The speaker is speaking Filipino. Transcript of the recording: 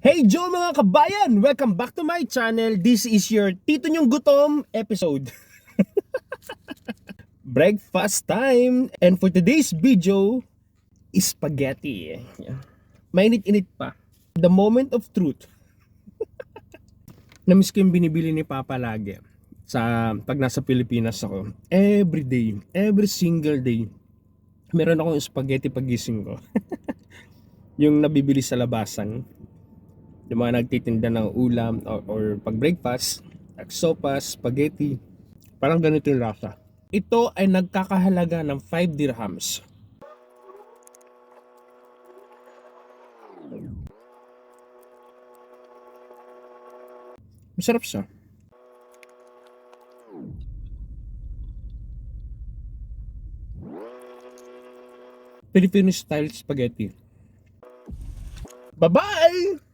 Hey Joe mga kabayan! Welcome back to my channel. This is your Tito Nyong Gutom episode. Breakfast time! And for today's video, spaghetti. Mainit-init pa. The moment of truth. Namiss ko yung binibili ni Papa lagi sa pag nasa Pilipinas ako. Every day, every single day, meron akong spaghetti pagising ko. Yung nabibili sa labasan. Yung mga nagtitinda ng ulam or pag breakfast, sopas, spaghetti, parang ganito yung lasa. Ito ay nagkakahalaga ng 5 dirhams. Masarap siya. Filipino style spaghetti. Bye-bye!